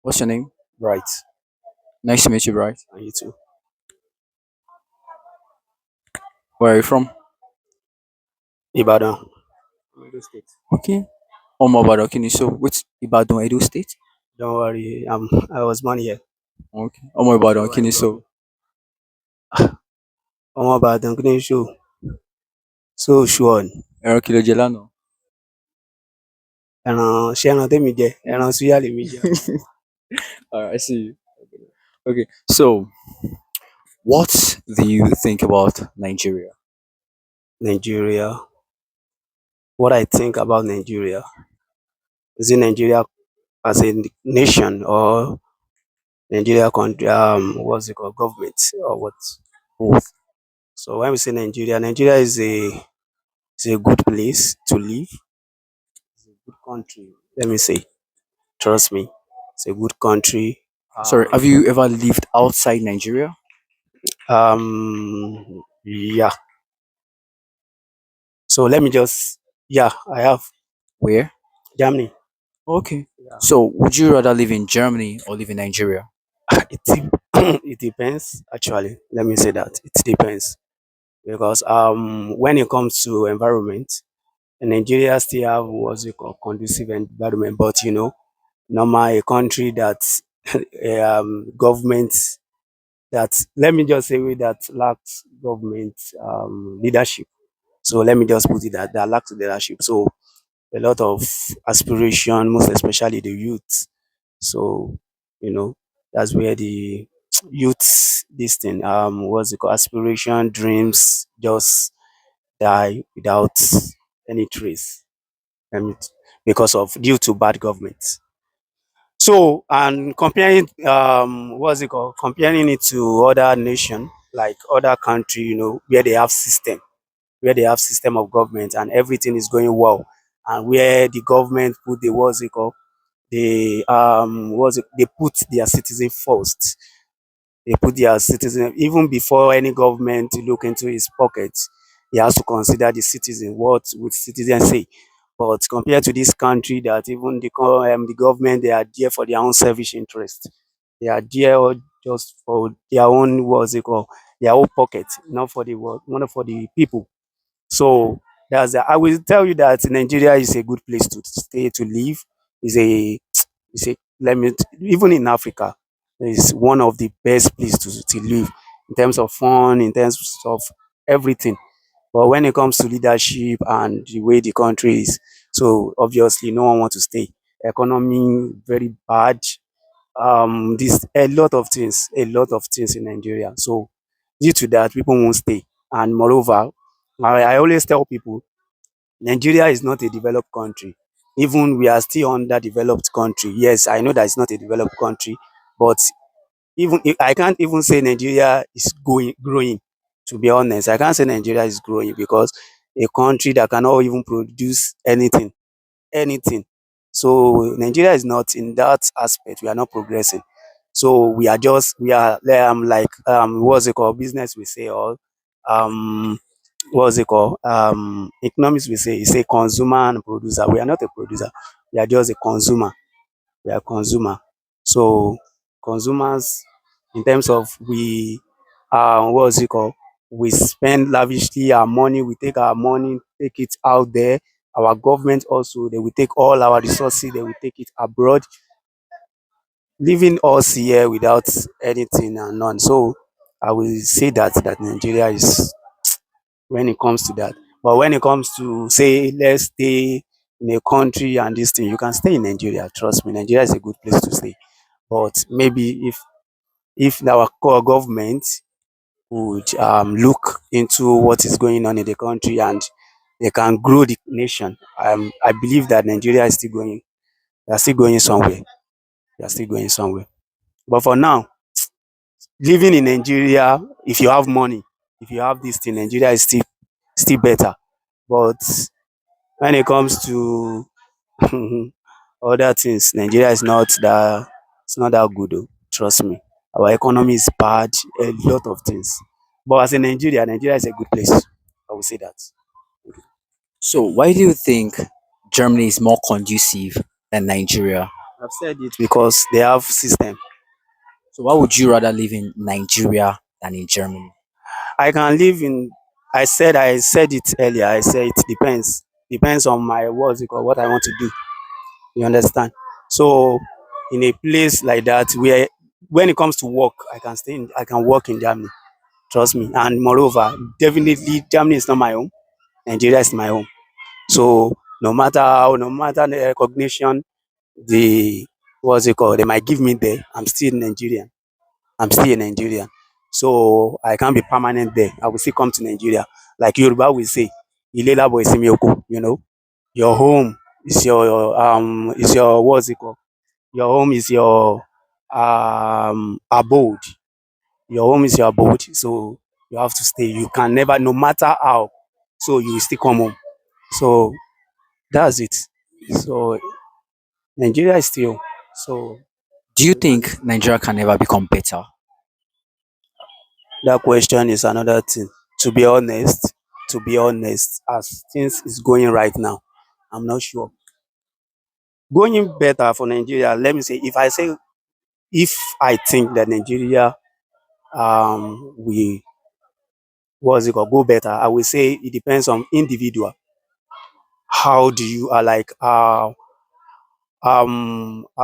What's your name? Right. Nice to meet you, Bright. And you too. Where are you from? Ibadan. Edo State. Okay. Omo Badokini. So, which Ibadan, Edo State? Don't worry. I was born here. Okay. Omo So I Badokini. grew up So, here. Ọmọ Ìbàdàn kí ni show? So sure ni. ẹran kilo jẹ lánàá. Ẹran tèmi jẹ, ẹran suya lèmi jẹ. Alright, I see you. Okay. So, what do you think about Nigeria? Nigeria. What I think about Nigeria. Is it Nigeria as a nation or Nigeria country, what's it called, government or what? Both. So when we say Nigeria, Nigeria is a good place to live. It's a good country. Let me say, trust me, it's a good country. Sorry, have you ever lived outside Nigeria? Yeah. So let me just, yeah, I have Where? Germany. Okay. Yeah. So, would you rather live in Germany or live in Nigeria? It it depends actually. Let me say that it depends because when it comes to environment, Nigeria still have what's it called conducive environment, but normal a country that government that let me just say that lacks government leadership. So let me just put it that lacks leadership. So a lot of aspiration, most especially the youth. So you know that's where the youth this thing what's it called aspiration dreams just die without any trace. I because of due to bad government. So and comparing what's it called? Comparing it to other nation, like other country, where they have system of government and everything is going well, and where the government put the what's it called? They put their citizen first. They put their citizen even before any government look into his pockets. He has to consider the citizen. What would citizens say? But compared to this country, that even the government they are there for their own selfish interest. They are there just for their own what's it called? Their own pocket, not for the world, not for the people. So I will tell you that Nigeria is a good place to stay to live. Is a is a let me even in Africa is one of the best place to live in terms of fun, in terms of everything. But when it comes to leadership and the way the country is, so obviously no one wants to stay. Economy very bad. This a lot of things in Nigeria. So due to that, people won't stay. And moreover, I always tell people Nigeria is not a developed country. Even we are still underdeveloped country. Yes, I know that it's not a developed country, but I can't even say Nigeria is going growing. To be honest, I can't say Nigeria is growing because a country that cannot even produce anything. So Nigeria is not in that aspect. We are not progressing. So we are like what's it called business we say or um what's it called economics we say consumer and producer. We are not a producer. We are just a consumer. We are consumer. So consumers in terms of we what's it called? We spend lavishly our money, we take our money, take it out there. Our government also they will take all our resources, they will take it abroad, leaving us here without anything and none. So I will say that Nigeria is when it comes to that. But when it comes to say let's stay in a country and this thing, you can stay in Nigeria. Trust me, Nigeria is a good place to stay. But maybe if our core government would look into what is going on in the country and they can grow the nation, I believe that Nigeria is still going. They are still going somewhere. They are still going somewhere. But for now, living in Nigeria, if you have money, if you have this thing, Nigeria is still better. But when it comes to other things, Nigeria is not that good. Oh, trust me. Our economy is bad. A lot of things. But as in Nigeria, Nigeria is a good place. I would say that. So why do you think Germany is more conducive than Nigeria? I've said it because they have system. So why would you rather live in Nigeria than in Germany? I can live in. I said it earlier. I said it depends. Depends on my what's it called, what I want to do. You understand? So in a place like that where when it comes to work, I can stay in, I can work in Germany. Trust me. And moreover, definitely Germany is not my home. Nigeria is my home. So no matter the recognition, the what's it called, they might give me there. I'm still Nigerian. I'm still a Nigerian. So I can't be permanent there. I will still come to Nigeria. Like Yoruba will say, Ilela boy Simioko, you know. Your home is your what's it called? Your home is your abode. Your home is your abode. So you have to stay. You can never, no matter how, so you will still come home. So that's it. So Nigeria is still so Do you think Nigeria can never become better? that question is another thing. To be honest, as things is going right now, I'm not sure. Going better for Nigeria, let me say, if I think that Nigeria we what's it called, go better, I will say it depends on individual. How do you are like how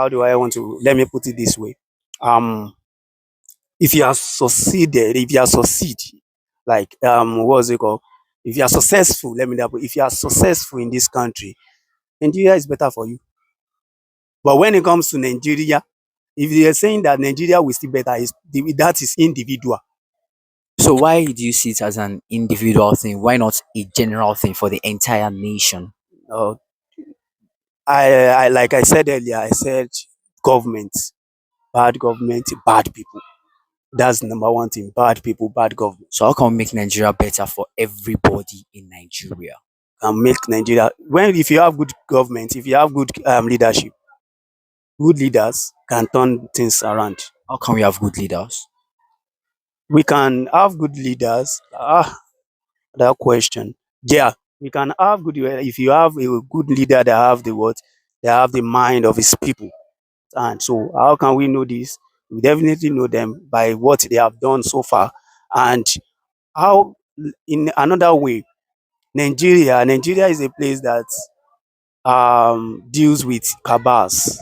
do I want to let me put it this way? Um if you are succeeded, if you are succeed, like what's it called? If you are successful, let me that if you are successful in this country, Nigeria is better for you. But when it comes to Nigeria, if they are saying that Nigeria will still better, that is individual. So why do you see it as an individual thing? Why not a general thing for the entire nation? Uh, I like I said earlier, I said government, government, bad people. That's the number one thing. Bad people, bad government. So how can we make Nigeria better for everybody in Nigeria? Can make Nigeria when if you have good government, if you have good leadership, good leaders can turn things around. How can we have good leaders? We can have good leaders. That question. Yeah, we can have good if you have a good leader that have the what, they have the mind of his people. And so, how can we know this? We definitely know them by what they have done so far, and how in another way, Nigeria is a place that deals with cabals.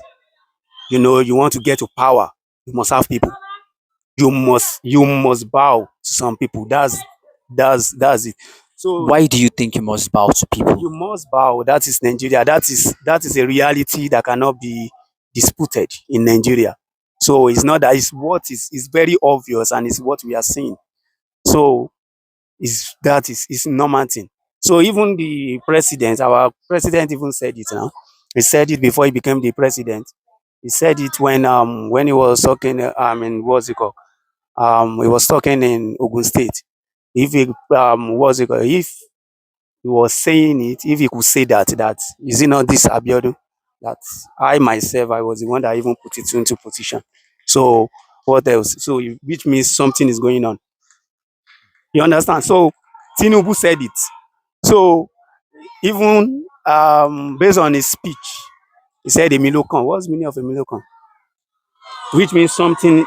You know, you want to get to power, you must have people. You must bow to some people. That's it. So Why do you think you must bow to people? you must bow. That is Nigeria. That is a reality that cannot be disputed in Nigeria. So it's not that, it's what is very obvious and it's what we are seeing. So is normal thing. So even the president, our president even said it now. He said it before he became the president. He said it when he was talking in what's it called? He was talking in Ogun State. If he what's it called? If he was saying it, if he could say that is it not this Abiodun? That I myself, I was the one that even put it into position. So what else? So which means something is going on. You understand? So Tinubu said it. So even based on his speech, he said Emilokan. What's the meaning of Emilokan? Which means something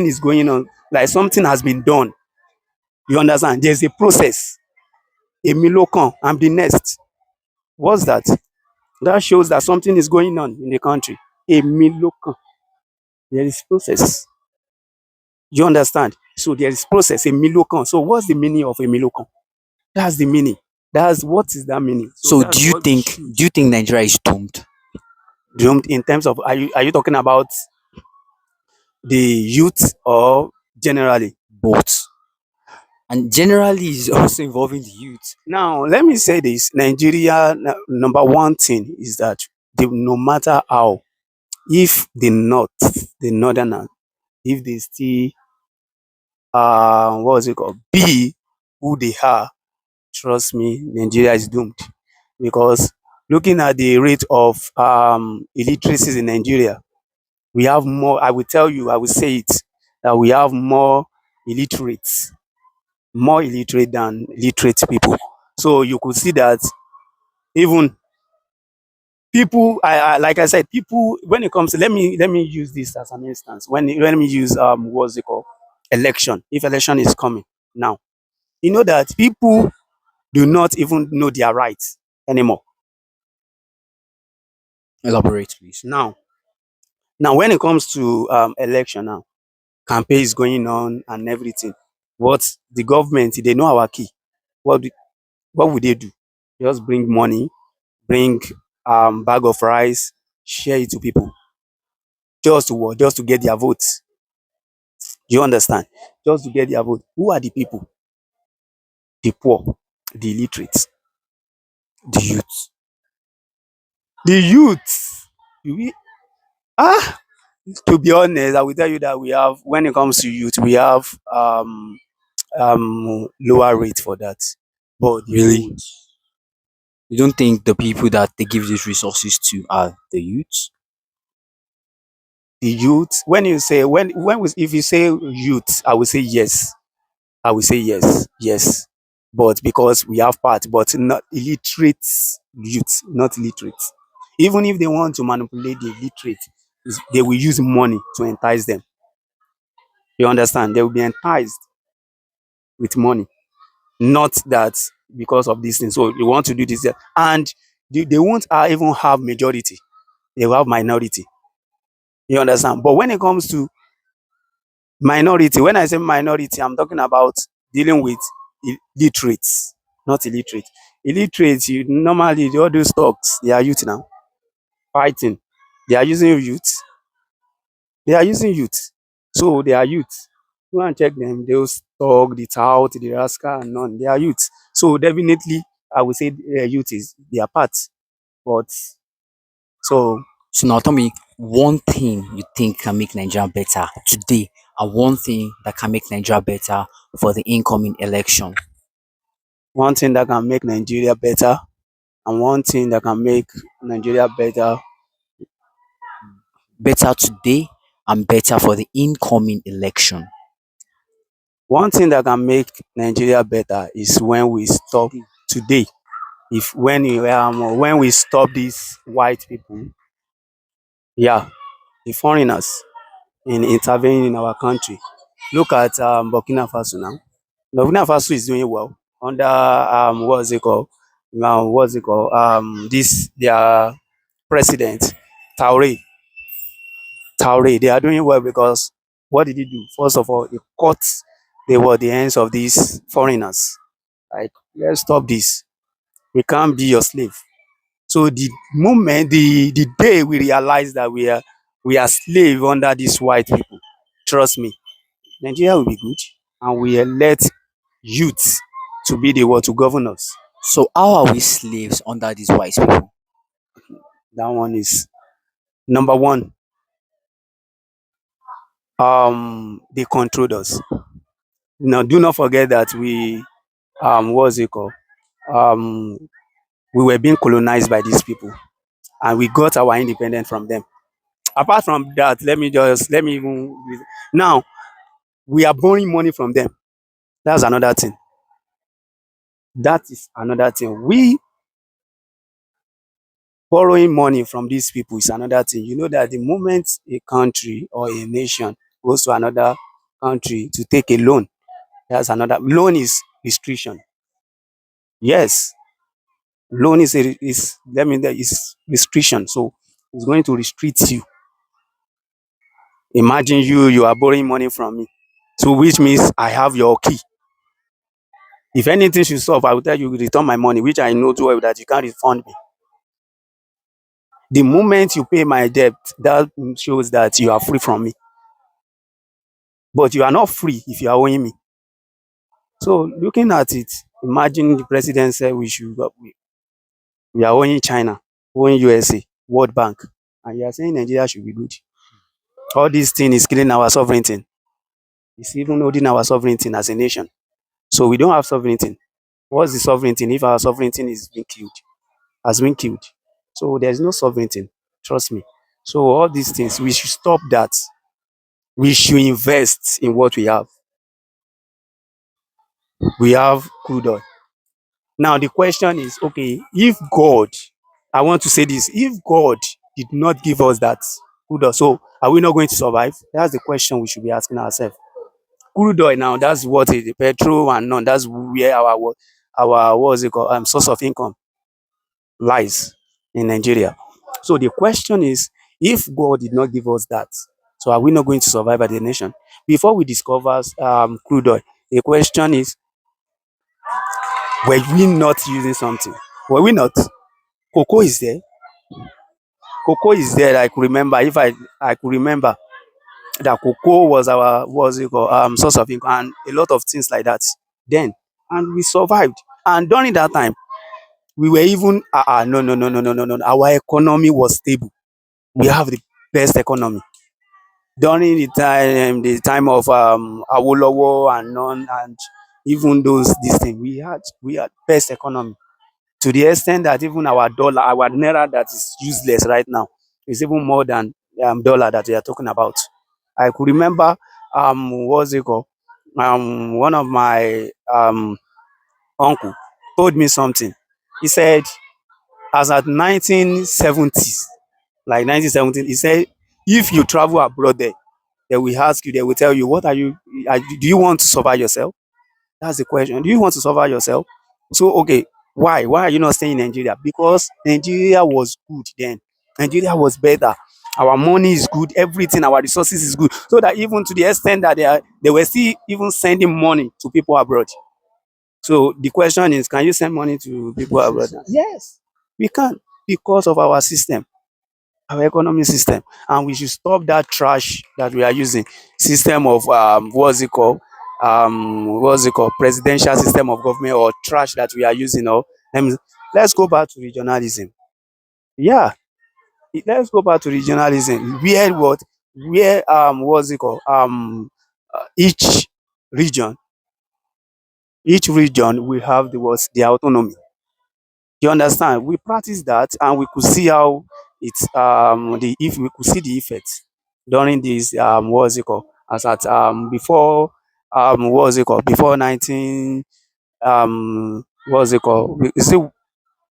is going on. Like something has been done. You understand? There's a process. Emilokan, I'm the next. What's that? That shows that something is going on in the country. Emilokan. There is process. You understand? So there is process. Emilokan. So what's the meaning of Emilokan? That's the meaning. That's what is that meaning? So So that's what we should do you think Nigeria is doomed? do in terms of are you talking about the youth or generally? Both. And generally is also involving the youth. Now let me say this. Nigeria number one thing is that no matter how, if the northerners, if they still what was it called, be who they are, trust me, Nigeria is doomed. Because looking at the rate of illiteracy in Nigeria, we have more. I will tell you, I will say it, that we have more illiterates more illiterate than literate people. So you could see that even people, like I said, people, when it comes to, let me use this as an instance. Let me use what's it called, election. If election is coming now, you know that people do not even know their rights anymore. Elaborate, please. Now when it comes to election now, campaign is going on and everything. What the government, they know our key. What do, what would they do? Just bring money, bring bag of rice, share it to people, just to what? Just to get their votes. You understand? Just to get their vote. Who are the people? The poor, the illiterate, The youth. the youth. We, ah, to be honest, I will tell you that we have, when it comes to youth, we have lower rate for that. But the Really? old, You don't think the people that they give these resources to are the youths? the youth, when you say, if you say youth, I will say yes. I will say yes, yes. But because we have part, but not illiterate youth, not illiterate. Even if they want to manipulate the illiterate, they will use money to entice them. You understand? They will be enticed with money, not that because of this thing. So you want to do this, and they won't even have majority. They will have minority. You understand? But when it comes to minority, when I say minority, I'm talking about dealing with illiterates, not illiterate. Illiterate, you normally, all those talks, they are youth now fighting. They are using youth. They are using youth. So they are youth. Go and check them. Those talk, the tout, the rascal, and none. They are youth. So definitely, I would say youth is their part. But so So now tell me one thing you think can make Nigeria better today, and one thing that can make Nigeria better for the incoming election. one thing that can make Nigeria better, and one thing that can make Nigeria better, Better today and better for the incoming election. one thing that can make Nigeria better is when we stop Today. today. If when we stop these white people, yeah, the foreigners in intervening in our country. Look at Burkina Faso now. Burkina Faso is doing well under what's it called? Now what's it called? This their president, Taure. Taure. They are doing well because what did he do? First of all, he cut the hands of these foreigners. Like, let's stop this. We can't be your slave. So the moment, the day we realize that we are slave under these white people, trust me, Nigeria will be good, and we let youth to be the one to govern us. So how are we slaves under these white people? That one is number one. They controlled us. Now, do not forget that what's it called? Um, we were being colonized by these people, and we got our independence from them. Apart from that, let me even now we are borrowing money from them. That's another thing. That is another thing. We borrowing money from these people is another thing. You know that the moment a country or a nation goes to another country to take a loan, that's another loan is restriction. Yes, loan is let me is restriction. So it's going to restrict you. Imagine you are borrowing money from me. So which means I have your key. If anything should solve, I will tell you return my money, which I know too well that you can't refund me. The moment you pay my debt, that shows that you are free from me. But you are not free if you are owing me. So looking at it, imagine the president said we are owing China, owing USA, World Bank, and you are saying Nigeria should be good. All these things is killing our sovereignty. It's even holding our sovereignty as a nation. So we don't have sovereignty. What's the sovereignty if our sovereignty is being killed? Has been killed. So there's no sovereignty. Trust me. So all these things, we should stop that. We should invest in what we have. we have crude oil. Now the question is, okay, if God, I want to say this, if God did not give us that crude oil, so are we not going to survive? That's the question we should be asking ourselves. Crude oil now, that's what is the petrol and none. That's where our what's it called source of income lies in Nigeria. So the question is, if God did not give us that, so are we not going to survive as a nation? Before we discover crude oil, the question is, were we not using something? Were we not? Cocoa is there. Cocoa is there. I could remember if I could remember that cocoa was our was it called, source of income and a lot of things like that. Then and we survived. And during that time, we were even no. Our economy was stable. We have the best economy during the time of Awolowo and none and even those this thing we had best economy to the extent that even our dollar, our naira that is useless right now is even more than dollar that we are talking about. I could remember what's it called? One of my uncle told me something. He said, as at 1970s, like 1917, he said, if you travel abroad there, they will ask you, they will tell you, what are you, do you want to survive yourself? That's the question. Do you want to survive yourself? So, okay, why? Why are you not staying in Nigeria? Because Nigeria was good then. Nigeria was better. Our money is good, everything, our resources is good. So that even to the extent that they were still even sending money to people abroad. So the question is, can you send money to people abroad? Yes, we can because of our system, our economic system, and we should stop that trash that we are using. System of what's it called presidential system of government or trash that we are using. Or let me, let's go back to regionalism. Yeah, let's go back to regionalism. Where what where what's it called each region each region will have the autonomy. You understand? We practice that and we could see how it's the if we could see the effects during this what's it called as at before what's it called before 19 what's it called you see,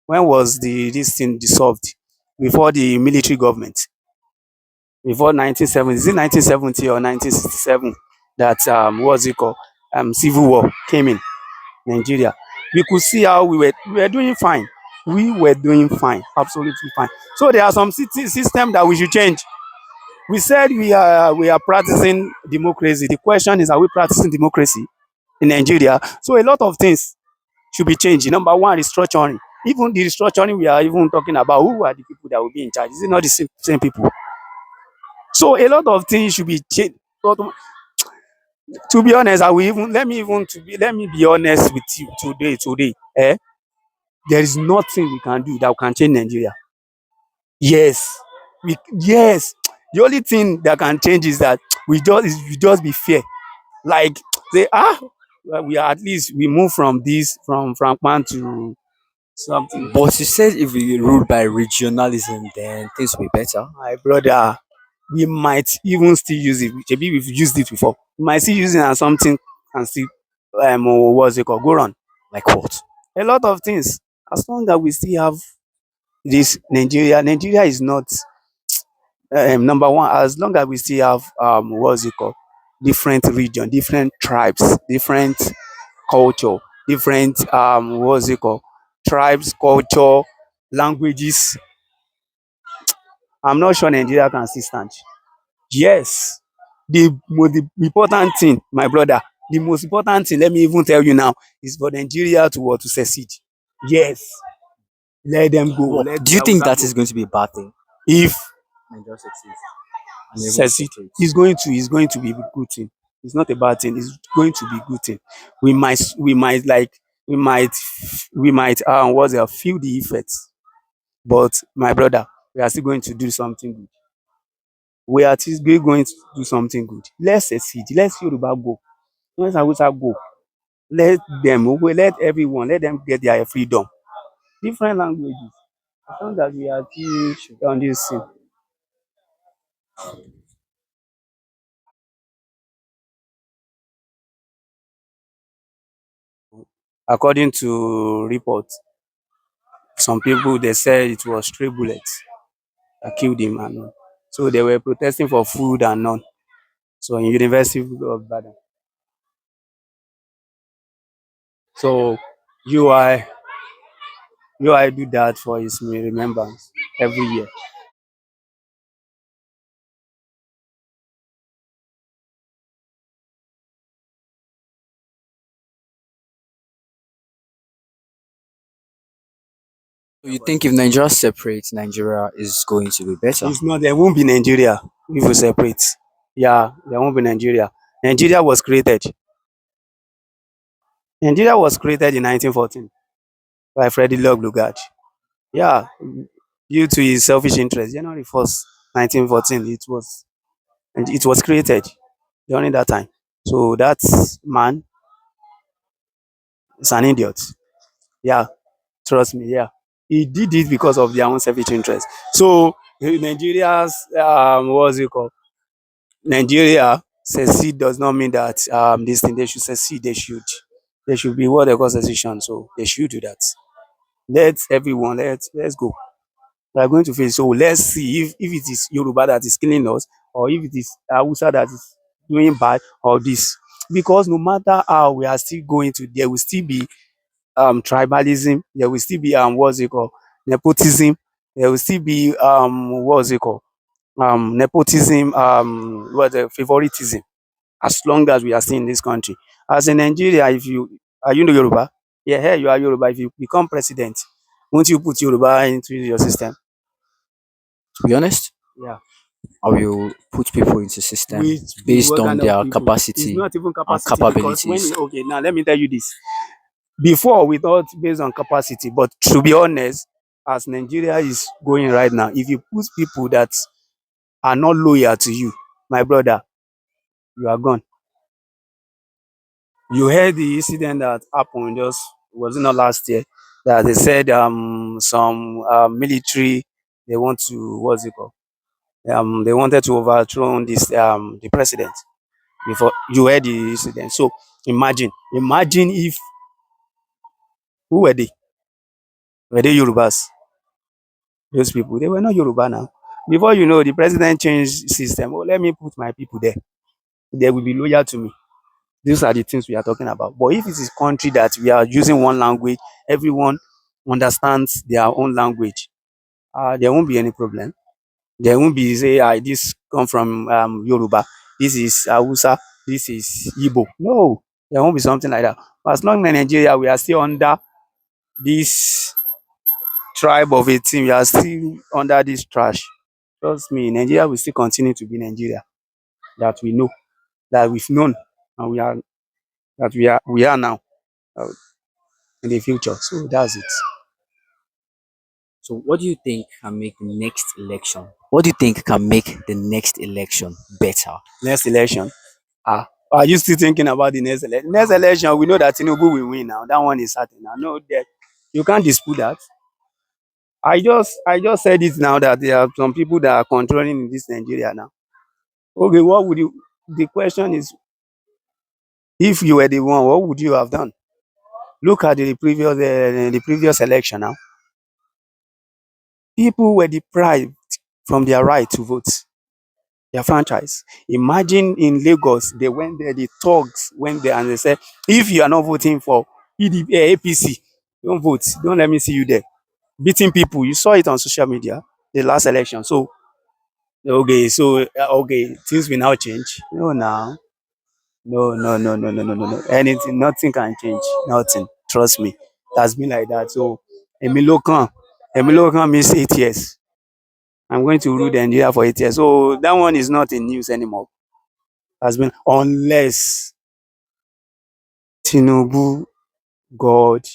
when was the this thing dissolved? Before the military government, before 1970, is it 1970 or 1967 that what's it called civil war came in Nigeria. We could see how we were doing fine. We were doing fine, absolutely fine. So there are some system that we should change. We said we are practicing democracy. The question is, are we practicing democracy in Nigeria? So a lot of things should be changed. Number one, restructuring. Even the restructuring we are even talking about, who are the people that will be in charge? Is it not the same people? So a lot of things should be changed. But to be honest, I will even let me be honest with you today. There is nothing we can do that can change Nigeria. Yes, yes. The only thing that can change is that we just be fair. Like say well, we are at least we move from this from Pan to something. But you said if we rule by regionalism, then things will be better. My brother, we might even still use it. Maybe we've used it before. We might still use it as something and still what's it called? Go on. Like what? A lot of things. As long as we still have this Nigeria is not number one. As long as we still have what's it called, different region, different tribes, different culture, different what's it called, tribes, culture, languages. I'm not sure Nigeria can still stand. Yes, the important thing, my brother, the most important thing, let me even tell you now, is for Nigeria to what, to succeed. Yes, let them go, Well, let do the you think Hausa that go. is going to be a bad thing? If Nigeria succeeds and everyone succeed, separates. it's going to be a good thing. It's not a bad thing. It's going to be a good thing. We might like we might what's it, feel the effects. But my brother, we are still going to do something good. We are still going to do something good. Let's succeed. Let's Yoruba go. Let's Hausa go. Let them let everyone let them get their freedom. Different languages. As long as we are still on this thing. According to reports, some people they said it was stray bullets that killed him, and so they were protesting for food and none. So in University of Ibadan. So UI UI do that for his remembrance every year. So you think if Nigeria separates, Nigeria is going to be better? If not, there won't be Nigeria if we separate. Yeah, there won't be Nigeria. Nigeria was created. Nigeria was created in 1914 by Freddie Lugard. Yeah, due to his selfish interest, January 1st, 1914, it was created during that time. So that man is an idiot. Yeah, trust me. Yeah, he did it because of their own selfish interest. So Nigeria's what's it called? Nigeria secede does not mean that this thing they should secede. They should be what they call secession. So they should do that. Let's go. We are going to face. So let's see if it is Yoruba that is killing us, or if it is Hausa that is doing bad, or this. Because no matter how, we are still going to, there will still be tribalism, there will still be what's it called, nepotism, there will still be what's it called, nepotism, favoritism, as long as we are still in this country. As in Nigeria, if you are, Yoruba, yeah, here you are Yoruba, if you become president, won't you put Yoruba into your system? To be honest, Yeah. I will put people into system Which based what on kind of their people? It's capacity not even and capacity, because capabilities. okay, now let me tell you this. Before we thought based on capacity, but to be honest, as Nigeria is going right now, if you put people that are not loyal to you, my brother, you are gone. You heard the incident that happened, just was it not last year, that they said some military, they want to, what's it called, they wanted to overthrow this the president. Before you heard the incident, so imagine if, who were they Yorubas? Those people, they were not Yoruba now. Before you know, the president changed system. Oh, let me put my people there. They will be loyal to me. These are the things we are talking about. But if it is country that we are using one language, everyone understands their own language, there won't be any problem. There won't be say, this come from Yoruba, this is Hausa, this is Igbo. No, there won't be something like that. But as long as in Nigeria we are still under this tribe of 18, we are still under this trash. Trust me, Nigeria will still continue to be Nigeria that we know, that we've known, and we are now, uh, in the future. So that's it. So what do you think can make the next election? What do you think can make the next election better? Next election. Are you still thinking about the next election? Next election, we know that Tinubu will win now. That one is certain. I know that you can't dispute that. I just said it now that there are some people that are controlling in this Nigeria now. Okay, what would you? The question is, if you were the one, what would you have done? Look at the previous election now. People were deprived from their right to vote, their franchise. Imagine in Lagos, they went there, the thugs went there and they said, if you are not voting for PDP, APC, don't vote. Don't let me see you there. Beating people. You saw it on social media, the last election. So, okay, things will now change. No, now. No, no, no, no, no, no, no, no. Anything, nothing can change. Nothing. Trust me. It has been like that. So, Emilokan. Emilokan means 8 years. I'm going to rule the Nigeria for 8 years. So that one is not in news anymore. Has been, unless Tinubu God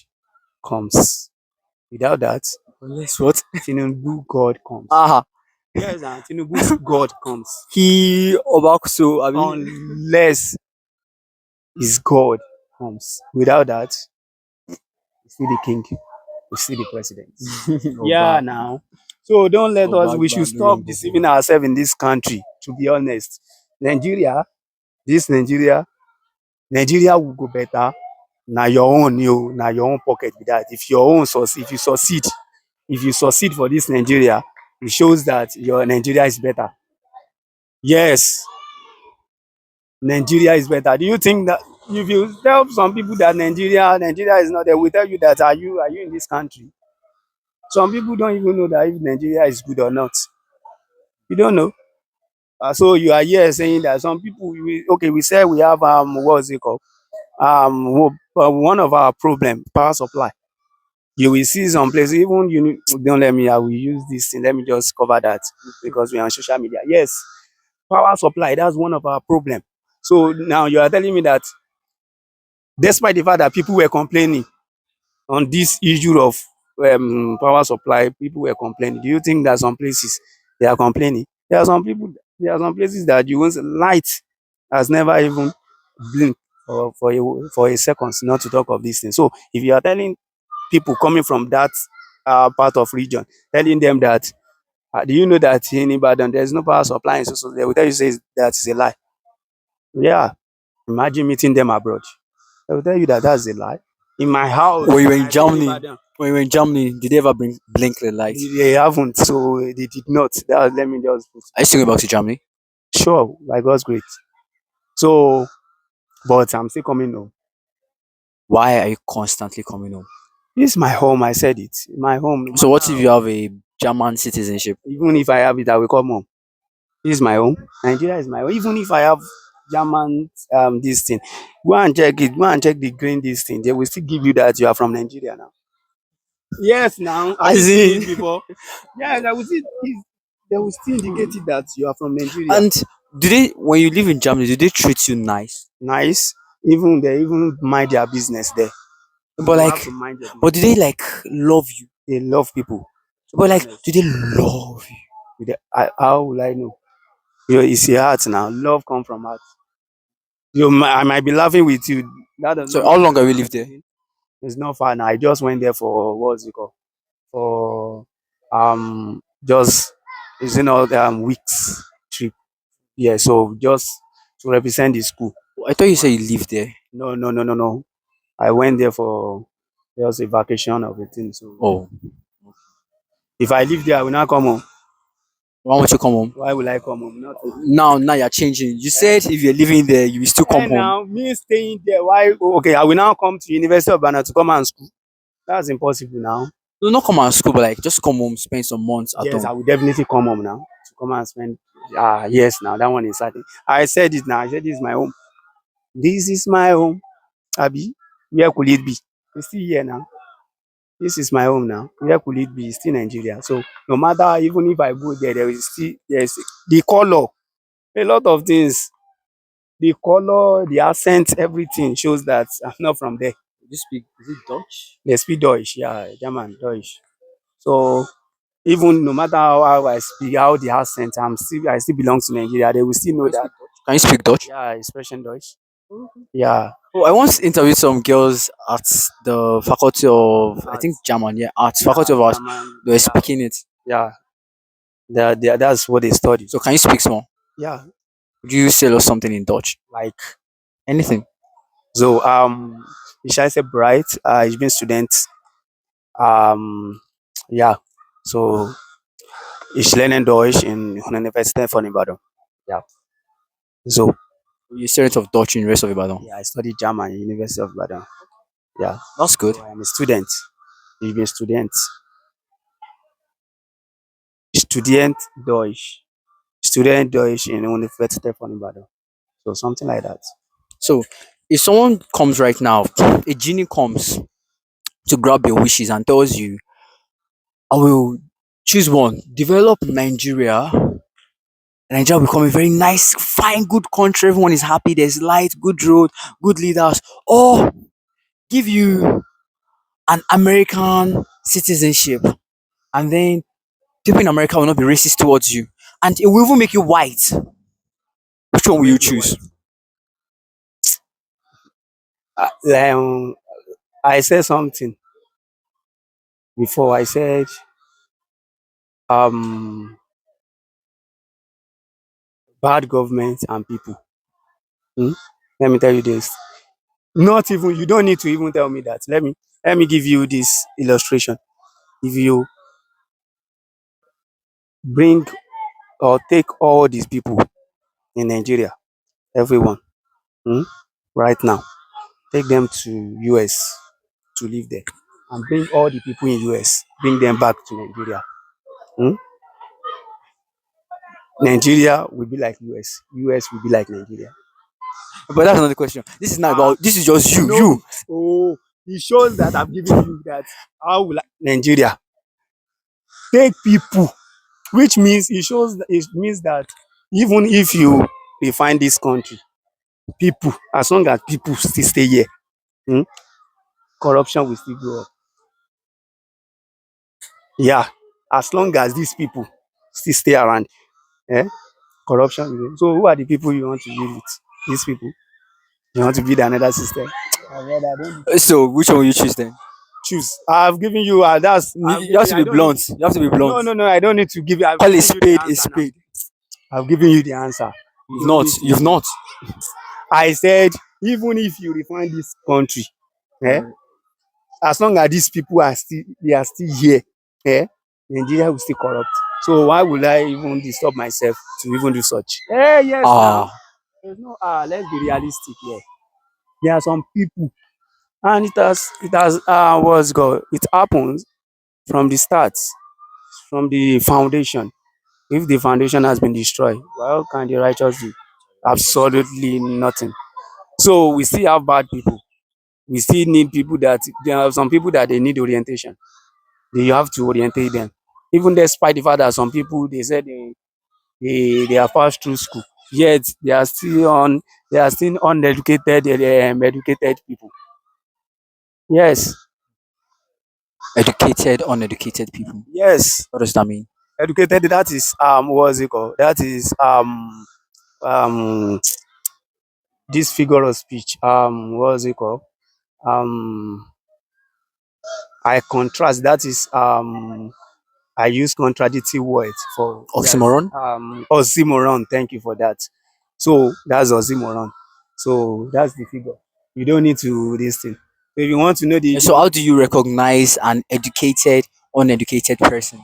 comes. Without that, Unless what? Tinubu God comes. Ah, Yes, and Tinubu's God comes. he Obakuso, I mean, Unless his God comes. Without that, he's still the king. He's still the president. Yeah, Oba, now. So don't let us, we should Obagbaduro stop gbogbo deceiving ourselves in this country, to be honest. Nigeria, this Nigeria will go better Now your own, now your own pocket with that. If your own source, if you succeed for this Nigeria, it shows that your Nigeria is better. Yes, Nigeria is better. Do you think that if you tell some people that Nigeria is not, they will tell you that are you in this country? Some people don't even know that if Nigeria is good or not. You don't know. So you are here saying that some people, okay, we say we have what's it called? One of our problem, power supply. You will see some places, even don't let me, I will use this thing. Let me just cover that because we are on social media. Yes, power supply, that's one of our problem. So now you are telling me that despite the fact that people were complaining on this issue of power supply, people were complaining. Do you think that some places they are complaining? There are some places that you won't light has never even blinked for a second, not to talk of this thing. So if you are telling people coming from that part of region, telling them that do you know that in Ibadan there is no power supply, so they will tell you say that is a lie. Yeah, imagine meeting them abroad. They will tell you that that's a lie. In my house, When you were when in I stay in Germany, Ibadan, when you were in Germany, did they ever bring blink the light? they haven't, so they did not. Let me just put Are you still going back to Germany? sure, by God's grace. So, but I'm still coming home. Why are you constantly coming home? This is my home. I said it. My home. No So matter what if how, you have a German citizenship? even if I have it, I will come home. This is my home. Nigeria is my home. Even if I have German this thing, go and check it. Go and check the green this thing. They will still give you that you are from Nigeria now. Yes, now have you As seen it in, before? Yeah, they will still indicate it that you are from Nigeria. and do they, when you live in Germany, do they treat you nice? Nice. Even they even mind their business there. But You have like, to mind your but do business. they like love you? They love people. To But be like, honest, do they love you? how will I know? It's your heart now. Love come from heart. I might be laughing with you. That does So not how mean that long have you I'm lived there? intending. It's not far now. I just went there for what's it called? For just weeks trip. Yeah, so just to represent the school. I thought you said you lived there. No, no, no, no, no. I went there for just a vacation of a thing. So Oh, if I live there, I will not come home. why won't you come home? Why will I come home? Not Now you're changing. You eh? said if you're living there, you will still come And home. now me staying there, why? Okay, I will now come to University of Ghana to come and school. That's impossible now. No, not come and school, but like just come home, spend some months at Yes, home. I will definitely come home now to come and spend. Yes, now that one is certain. I said it now. I said this is my home. This is my home. Abi, where could it be? It's still here now. This is my home now. Where could it be? It's still Nigeria. So no matter, even if I go there, there is still yes the color, a lot of things. The color, the accent, everything shows that I'm not from there. Do you speak? Is it Dutch? They speak Deutsch, yeah, German, Deutsch. So even no matter how I speak, how the accent, I still belong to Nigeria. They will still know Can you that. speak Dutch? Can you speak Dutch? Yeah, expression Deutsch. Yeah, Oh, I once interviewed some girls at the faculty of, I think arts. German, yeah, arts, faculty Yeah, of arts. German. They were Yeah, speaking it. yeah. That's what they study. So can you speak small? Yeah, Would you say us something in Dutch? like Anything? so. Ich heiße Bright. Ich bin Student. Ja. So ich lerne Deutsch in Universität von Ibadan. Ja. So You're student of Dutch in the rest of Ibadan. yeah, I study German in University of Ibadan. Yeah. That's good. So I am a student. Ich bin Student. Student Deutsch. Student Deutsch in Universität von Ibadan. So something like that. So if someone comes right now, a genie comes to grab your wishes and tells you, I will choose one, develop Nigeria. Nigeria will become a very nice, fine, good country. Everyone is happy. There's light, good road, good leaders. Or give you an American citizenship, and then people in America will not be racist towards you, and it will even make you white. Which one To will you make me choose? white. I said something before. I said um bad government and people. Hmm? Let me tell you this. Not even, you don't need to even tell me that. Let me give you this illustration. If you bring or take all these people in Nigeria, everyone, hmm, right now, take them to US to live there, and bring all the people in US, bring them back to Nigeria. Hmm? Nigeria will be like US. US will be like Nigeria. But that's another question. This is not Ah, about. This is just you. no. You. Oh, it shows that I've given you that. How will Nigeria take people, which means it means that even if you define this country, people, as long as people still stay here, hmm, corruption will still grow up. Yeah, as long as these people still stay around, eh, corruption will. So who are the people you want to deal with? These people. You want to build another system? My brother, I don't need to So which one will you choose then? choose. I've given you. I've You have given. to I be don't need. blunt. You have to be blunt. No, no, no. I don't need to give you. I've Call a given you the spade a answer now. spade. I've given you the answer. You You've don't not. need You've to. not. I said, even if you refine this country, eh, Alright. as long as these people are still here, eh, Nigeria will still corrupt. So why would I even disturb myself to even do such? Eh, yes, now. Ah, There's no. Let's be realistic here. There are some people, and it has what's called, it happens from the start, from the foundation. If the foundation has been destroyed, what can the righteous do? Absolutely nothing. So we still have bad people. We still need people that, there are some people that they need orientation. You have to orientate them. Even despite the fact that some people, they said they are passed through school, yet they are still uneducated, educated people. Yes, educated, uneducated people. yes. What does that mean? Educated, that is what's it called? That is um this figure of speech. What's it called? Um I contrast, that is I use contradictory words for, yes, Oxymoron. oxymoron. Thank you for that. So that's oxymoron. So that's the figure. You don't need to this thing. If you want to know And so, how do you recognize an educated, uneducated person?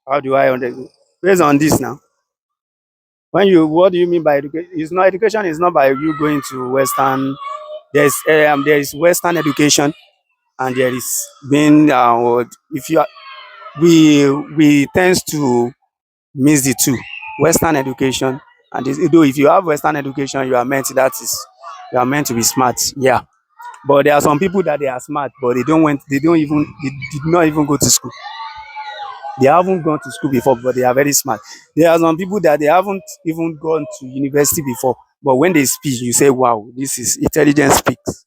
how do I understand? Based on this now. When you, what do you mean by education? It's not, education is not by you going to Western. There is Western education, and there is being if you are, we tends to mix the two. Western education, and though if you have Western education, you are meant to be smart. Yeah, but there are some people that they are smart, but they did not even go to school. They haven't gone to school before, but they are very smart. There are some people that they haven't even gone to university before, but when they speak, you say, "Wow, this is intelligence speaks."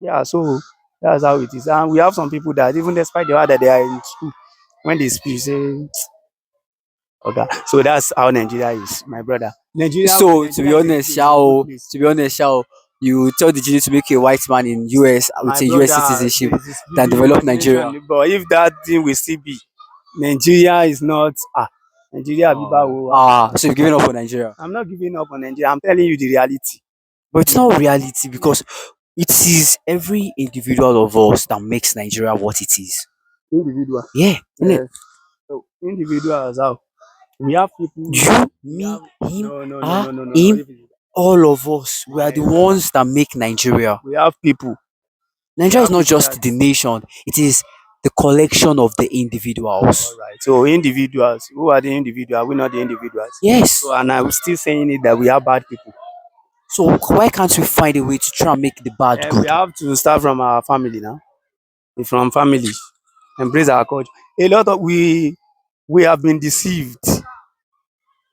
Yeah, so that's how it is. And we have some people that, even despite the fact that they are in school, when they speak, you say, "Okay." So that's how Nigeria is, my brother. So, to be Nigeria is honest, is a good Shao, place. to be honest, Shao, you tell the genie to make a white man in US with My a US brother, citizenship this is than the develop Nigeria. imagination. But if that thing will still be, Nigeria is not Nigeria. So you've given up on Nigeria. I'm not giving up on Nigeria. I'm telling you the reality. But it's not reality because it is every individual of us that makes Nigeria what it is. Individual. Yeah, innit? Yes. So individuals how we have people. You, We me, have him, no no no her, no no no no. him, all of us, we are My the brother. ones that make Nigeria. We have people. We Nigeria is have not people that, just the nation, it is the collection of the individuals. all right. So individuals. Who are the individuals? We're not the individuals. Yes. So, and I'm still saying it that we have bad people. So why can't we find a way to try and make the bad And we good? have to start from our family now. From family. Embrace our culture. We have been deceived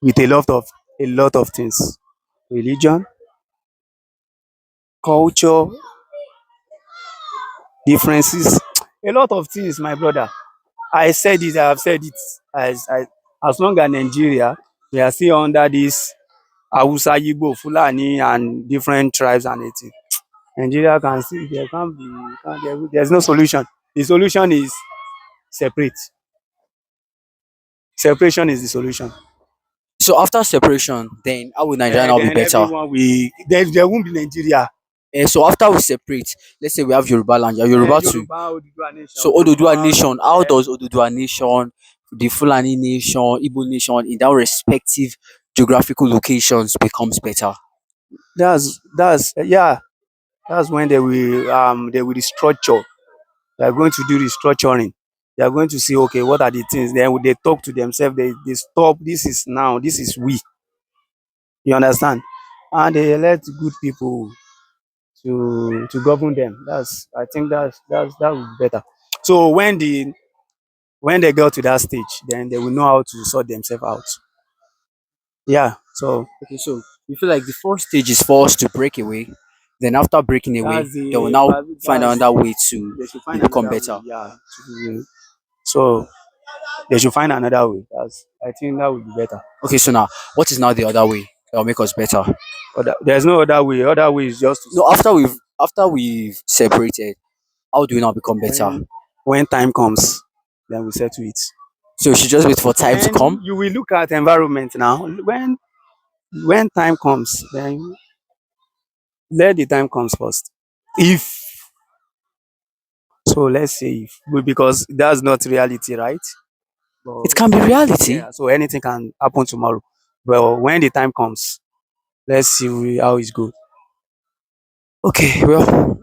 with a lot of things. Religion, culture, differences, a lot of things, my brother. I said it, I have said it. As long as Nigeria, we are still under this Hausa, Igbo, Fulani, and different tribes and everything. Nigeria can still, there can't be, there's no solution. The solution is separate. Separation is the solution. So after separation, then how will Nigeria now be Then better? everyone there won't be Nigeria. So after we separate, let's say we have Yoruba land, you're Yoruba too. Yoruba, Oduduwa nation, So Oduduwa Oduduwa, nation, how does Oduduwa nation, the Fulani nation, Igbo nation in their respective geographical locations becomes better? that's yeah, that's when they will restructure. They are going to do restructuring. They are going to see, okay, what are the things? Then they talk to themselves, they stop, this is now, this is we. You understand? And they elect good people to govern them. That's I think that would be better. So when they go to that stage, then they will know how to sort themselves out. Yeah. So Okay, so you feel like the first stage is for us to break away. Then after breaking away, that's they will the now probably find that's another way to they should find become another way. better. Yeah. So they should find another way. That's I think that would be better. Okay, so now what is now the other way that will make us better? There's no other way. Other way is just to No, after we've separated, how do we now become better? when time comes, then we settle it. So we should just wait for time to When come. you will look at environment now, when time comes, then let the time comes first. If so, let's say if because that's not reality, right? But It can be reality. yeah, so anything can happen tomorrow. Well, when the time comes, let's see how it's good. Okay, well,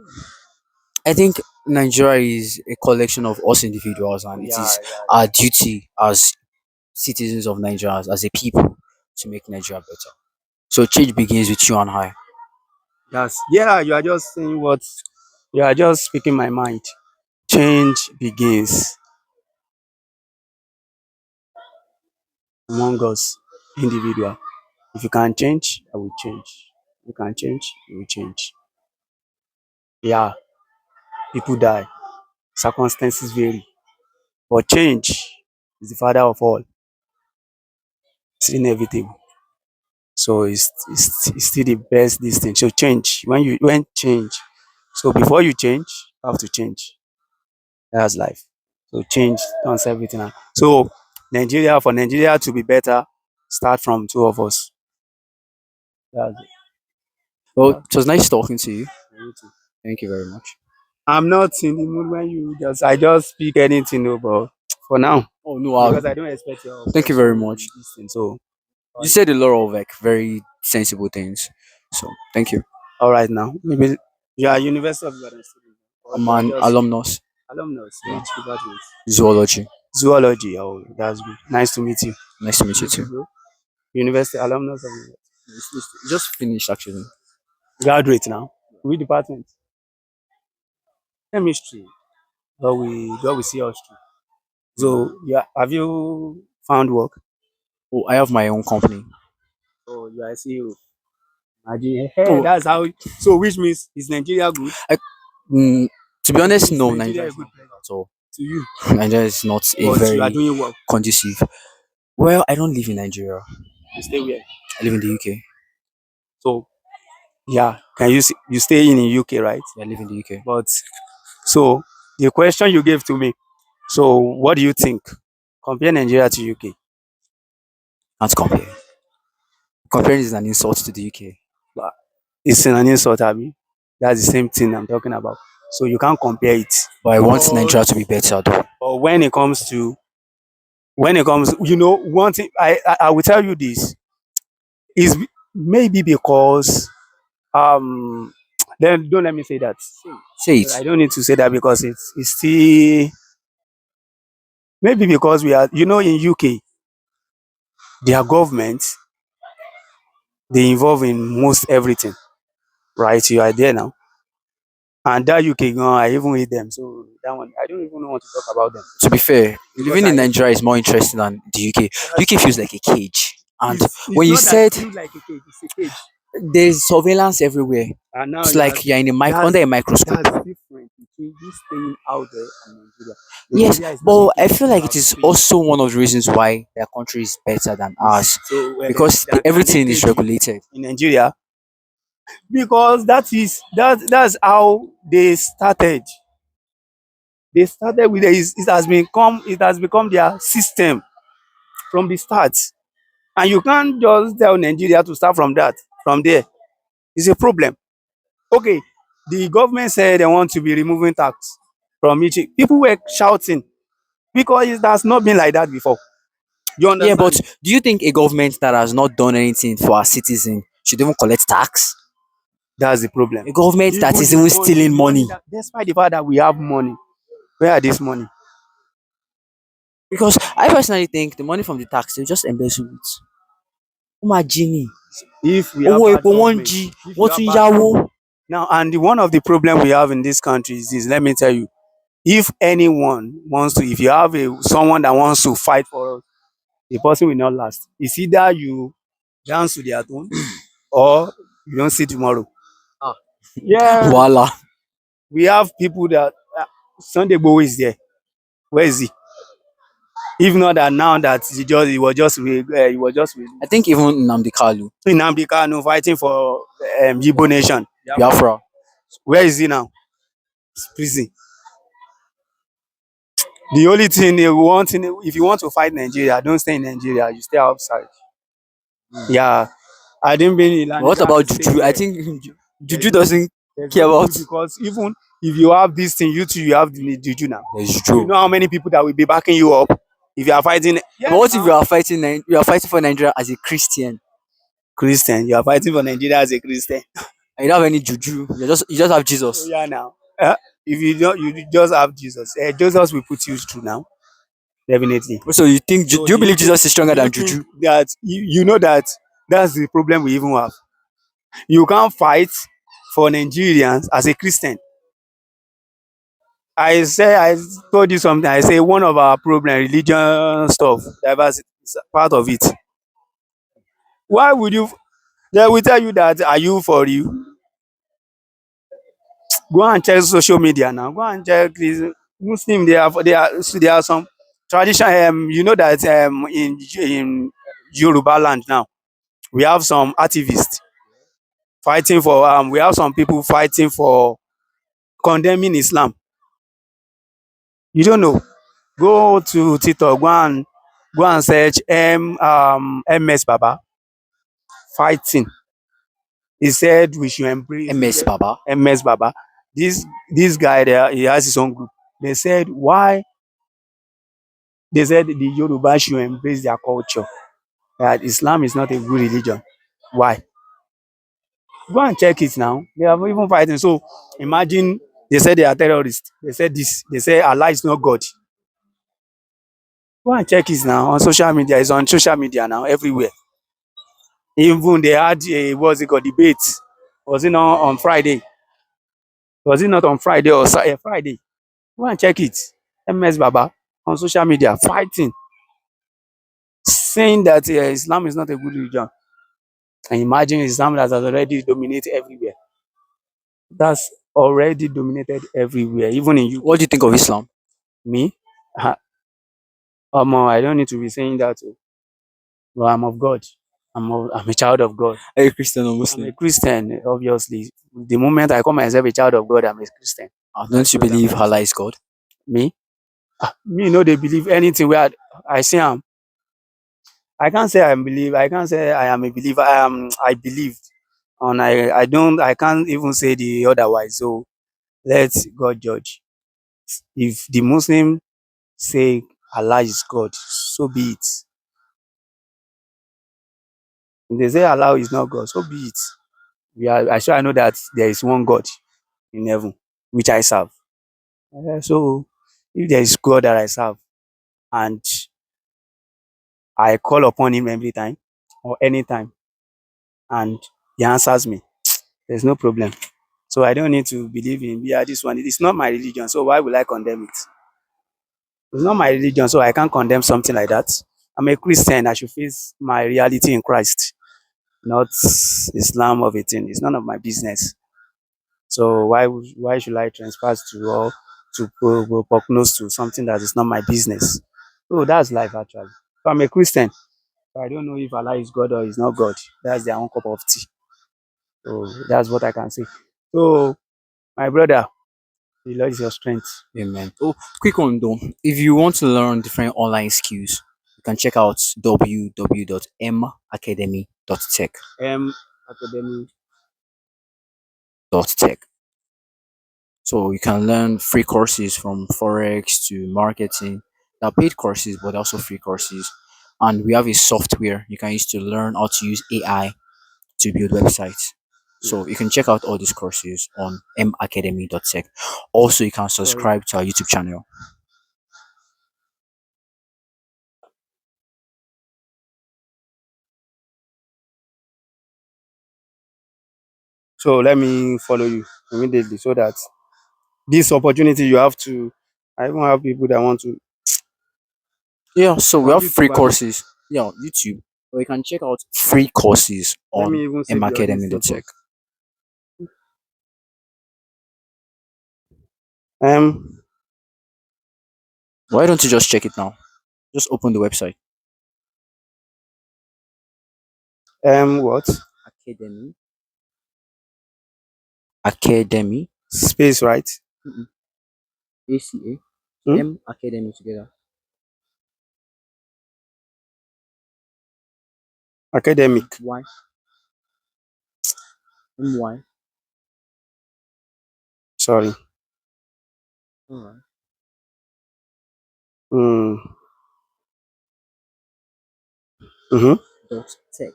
I think Nigeria is a collection of us individuals, and it Yeah, is yeah, our duty as citizens of Nigeria, as a people, to make Nigeria better. So change begins with you and I. yeah. You are just saying what you are just speaking my mind. Change begins among us, individual. If you can change, I will change. You can change, you will change. Yeah, people die, circumstances vary, but change is the father of all. It's inevitable. So it's still the best this thing. So change when change. So before you change, you have to change. That's life. So change turns everything out. So for Nigeria to be better, start from two of us. That's it. Well, Yeah. it was nice talking to you. Me too. Thank you very much. I'm not in the mood when I just speak anything over for now Oh no, because I don't expect your thank you question very to much. be this thing. So You said a lot of like very sensible things. So thank you. all right now, maybe you are University of Ibadan student or I'm you are an just alumnus. alumnus, Yeah. which department? Zoology. Zoology. Oh, that's good. Nice to meet you. Nice to meet you You too, too. bro. University alumnus of university. Just finished actually. Graduate now. Which department? Chemistry. God will see us through. So yeah, have you found work? Oh, I have my own company. Oh, you are CEO. Imagine, hey, Oh, that's how. So which means is Nigeria good? I, mm, to be honest, Is no, Nigeria Nigeria a is good not good place at all. to you? Nigeria is not a But you are very doing well. conducive. Well, I don't live in Nigeria. You stay where? I live in the UK. So yeah, can you you stay in the UK, right? Yeah, I live in the UK. But so the question you gave to me. So what do you think? Compare Nigeria to UK. Can't compare. Comparing is an insult to the UK. But it's an insult, Abi. That's the same thing I'm talking about. So you can't compare it. But I want But Nigeria to be better though. when it comes to one thing I will tell you this is maybe because then don't let me say that. Say it. I don't need to say that because it's still maybe because we are in UK their government they involve in most everything, right? You are there now. And that UK I even hate them. So that one I don't even want to talk about them To be fair, because living in Nigeria is more interesting than the UK. UK feels like a cage. And it's when you not that it said feels like a cage, it's a cage. there's surveillance everywhere, And now it's like you're in a under a microscope. that's different between you staying out there and Nigeria. Yes, Nigeria is not but a I place feel you like it have is space. also one of the reasons why their country is better than ours So because can they everything is take you regulated. in Nigeria? Because that's how they started. They started with it has become their system from the start. And you can't just tell Nigeria to start from there. It's a problem. Okay, the government said they want to be removing tax from each. People were shouting because it has not been like that before. You Yeah, but understand? do you think a government that has not done anything for our citizen should even collect tax? That's the problem. A government that Even is the even money, stealing the money money. that, despite the fact that we have money, where are this money? Because I personally think the money from the tax they just embezzle it. Imagine If we have owó bad epo wọ́n ń government, jí if you wọ́n have tún bad yáwó. now, and one of the problem we have in this country is this. Let me tell you, if anyone wants to, if you have someone that wants to fight for us, the person will not last. It's either you dance to their tone or you don't see tomorrow. Ah, Yeah, voila. we have people that Sunday Igboho is there. Where is he? If not that now that he was just I think even Nnamdi Kalu, in Nnamdi Kanu fighting for Yibo nation. Biafra. Where is he now? Prison. The only thing they want if you want to fight Nigeria, don't stay in Nigeria. You stay outside. Yeah, I didn't mean But what Ilandika about to stay Juju? I here. think There's Juju no doesn't there's care no about. juju because even if you have this thing, you too, you have the juju now. It's You true. know how many people that will be backing you up if you are fighting? But Yes, what if now. you are fighting for Nigeria as a Christian Christian, you are fighting for Nigeria as a Christian. and you don't have any juju? You just have Oh, Jesus. yeah, now. If you don't, you just have Jesus. Jesus will put you through now, definitely. So you think So do you believe Jesus is stronger do you than think juju? that you know that that's the problem we even have? You can't fight for Nigerians as a Christian. I told you something. I say one of our problem, religion stuff, diversity is part of it. Why would you? They will tell you that are you for you? Go and check social media now. Go and check this Muslim. They are some tradition. You know that in Yoruba land now we have some activists fighting for. We have some people fighting for condemning Islam. You don't know. Go to TikTok. Go and search MS Baba fighting. He said we should embrace. He MS said Baba. MS Baba. This guy there, he has his own group. They said why they said the Yoruba should embrace their culture. That Islam is not a good religion. Why? Go and check it now. They are even fighting. So imagine they said they are terrorists. They said this. They say Allah is not God. Go and check it now on social media. It's on social media now everywhere. Even they had a what's it called debate. Was it not on Friday? Was it not on Friday or Friday? Go and check it. MS Baba on social media fighting, saying that Islam is not a good religion. And imagine Islam that has already dominated everywhere. That's already dominated everywhere, even in What UK. do you think of Islam? Me, I don't need to be saying that. Oh. But I'm of God. I'm a child of God. Are you Christian or I'm a Muslim? Christian, obviously. The moment I call myself a child of God, I'm a Christian. That Don't you shows I'm a believe Allah Christian. is God? Me, me, no, they believe anything where I say I can't say I believe. I can't say I am a believer. I believed, and I don't. I can't even say the otherwise. So let God judge. If the Muslim say Allah is God, so be it. If they say Allah is not God, so be it. I sure I know that there is one God in heaven, which I serve. So if there is God that I serve, and I call upon Him every time or anytime, and He answers me, there's no problem. So I don't need to believe in yeah this one. It's not my religion, so why will I condemn it? It's not my religion, so I can't condemn something like that. I'm a Christian. I should face my reality in Christ, not Islam of a thing. It's none of my business. So why should I trespass to or to prognose to something that is not my business? So that's life actually. So I'm a Christian. So I don't know if Allah is God or is not God. That's their own cup of tea. So that's what I can say. So my brother, the Lord is your strength. Amen. Oh, quick one though. If you want to learn different online skills, you can check out www.macademy.tech. M Academy. Tech. So you can learn free courses from forex to marketing. There are paid courses, but also free courses. And we have a software you can use to learn how to use AI to build websites. Yeah. So you can check out all these courses on macademy.tech. Also, you can Sorry. subscribe to our YouTube channel. So let me follow you immediately so that this opportunity you have to. I even have people that want to Yeah, so we on have free YouTube. Abi. courses. Yeah, on YouTube. Or you can check out free courses Let on me even save your this thing macademy.tech. first. Why don't you just check it now? Just open the website. What? Academy. Academy. Space, right? Mm-mm. ACA. Hmm? M Academy together. Academic. Y. MY. Sorry. Alright. Hmm. Mm-hmm. Dot tech.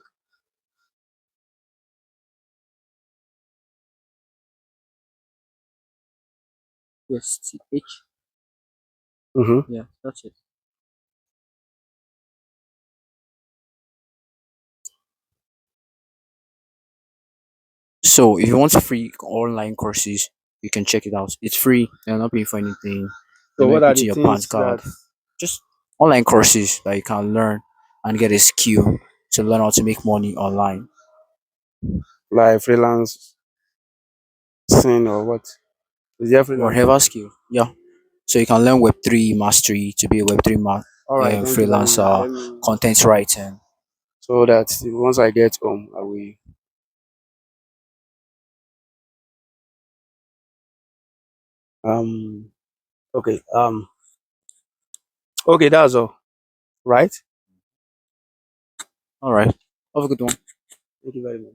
Yes, TH. Mm-hmm. Yeah, that's it. So if you want free online courses, you can check it out. It's free. You're not paying for anything. So You're not what are the putting your PAN things card. that Just online courses that you can learn and get a skill to learn how to make money online. like freelance scene or what? Is there freelancing? Whatever skill. Yeah. So you can learn Web3 mastery to be a Web3 All right, thank you very much. freelancer, Let me content writing. so that once I get home, I will um okay okay, that's all right. All right. Have a good one. Thank you very much.